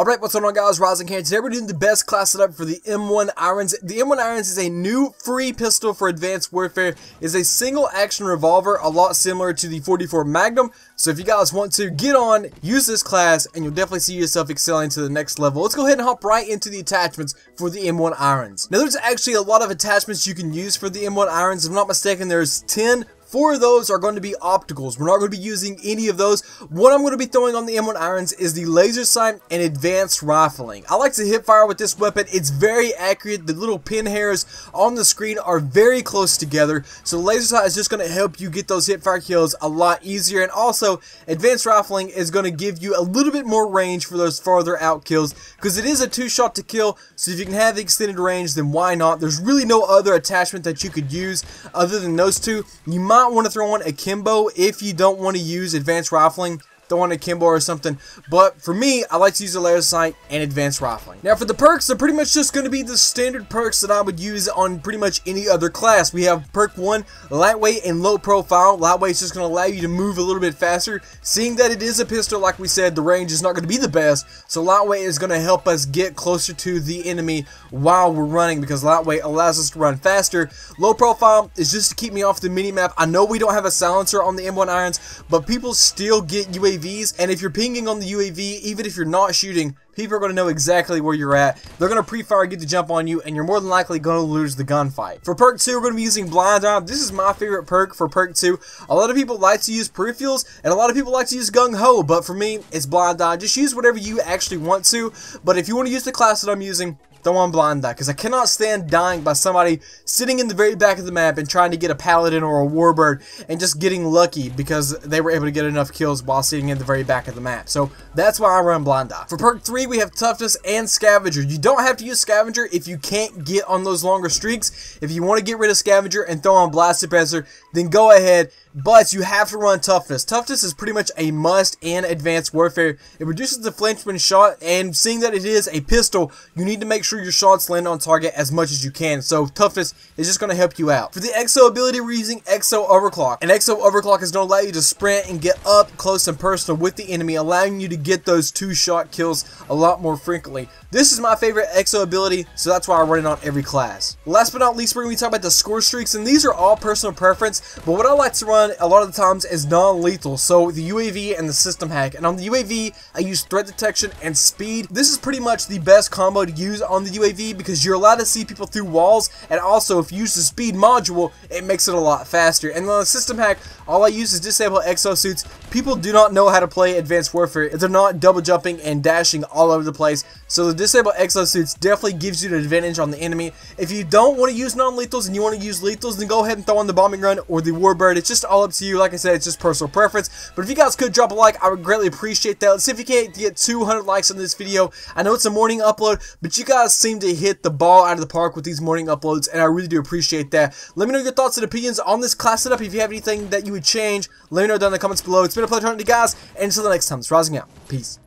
Alright, what's going on guys, Rising here. Today we're doing the best class setup for the M1 IRONS. The M1 IRONS is a new free pistol for advanced warfare. It's a single action revolver, a lot similar to the 44 Magnum. So if you guys want to get on, use this class, and you'll definitely see yourself excelling to the next level. Let's go ahead and hop right into the attachments for the M1 IRONS. Now there's actually a lot of attachments you can use for the M1 IRONS. If I'm not mistaken, there's 10. 4 of those are going to be opticals. We're not going to be using any of those. What I'm going to be throwing on the M1 IRONS is the laser sight and advanced rifling. I like to hip fire with this weapon. It's very accurate. The little pin hairs on the screen are very close together. So the laser sight is just going to help you get those hip fire kills a lot easier. And also, advanced rifling is going to give you a little bit more range for those farther out kills, because it is a 2-shot to kill. So if you can have the extended range, then why not? There's really no other attachment that you could use other than those two. You might want to throw on akimbo if you don't want to use advanced rifling. Throw on akimbo or something, but for me, I like to use the laser sight and advanced rifling. Now for the perks, they're pretty much just going to be the standard perks that I would use on pretty much any other class. We have perk 1, lightweight and low profile. Lightweight is just going to allow you to move a little bit faster. Seeing that it is a pistol, like we said, the range is not going to be the best, so lightweight is going to help us get closer to the enemy while we're running, because lightweight allows us to run faster. Low profile is just to keep me off the minimap. I know we don't have a silencer on the M1 IRONS, but people still get UAVs, and if you're pinging on the UAV, even if you're not shooting, people are going to know exactly where you're at. They're going to pre-fire, get the jump on you, and you're more than likely going to lose the gunfight. For perk 2, we're going to be using blind eye. This is my favorite perk for perk 2. A lot of people like to use peripherals, and a lot of people like to use gung-ho, but for me, it's blind eye. Just use whatever you actually want to, but if you want to use the class that I'm using, throw on blind eye, because I cannot stand dying by somebody sitting in the very back of the map and trying to get a paladin or a warbird and just getting lucky because they were able to get enough kills while sitting in the very back of the map. So that's why I run blind eye. For perk 3, we have toughness and scavenger. You don't have to use scavenger if you can't get on those longer streaks. If you want to get rid of scavenger and throw on blast suppressor, then go ahead. But you have to run toughness. Toughness is pretty much a must in advanced warfare. It reduces the flinch when shot, and seeing that it is a pistol, you need to make sure your shots land on target as much as you can. So toughness is just going to help you out. For the EXO ability, we're using EXO Overclock. And EXO Overclock is going to allow you to sprint and get up close and personal with the enemy, allowing you to get those 2-shot kills a lot more frequently. This is my favorite EXO ability, so that's why I run it on every class. Last but not least, we're going to be talking about the score streaks, and these are all personal preference, but what I like to run a lot of the times is non-lethal, so the UAV and the system hack. And on the UAV, I use threat detection and speed. This is pretty much the best combo to use on the UAV because you're allowed to see people through walls, and also if you use the speed module, it makes it a lot faster. And on the system hack, all I use is disable exosuits. People do not know how to play advanced warfare if they're not double jumping and dashing all over the place, so the disable exosuits definitely gives you an advantage on the enemy. If you don't want to use non-lethals and you want to use lethals, then go ahead and throw on the bombing run or the warbird. It's just all up to you. Like I said, it's just personal preference. But if you guys could drop a like, I would greatly appreciate that. Let's see if we can't get 200 likes on this video. I know it's a morning upload, but you guys seem to hit the ball out of the park with these morning uploads, and I really do appreciate that. Let me know your thoughts and opinions on this class setup. If you have anything that you would change, let me know down in the comments below. It's been a pleasure talking to you guys, and until the next time, it's Rising out. Peace.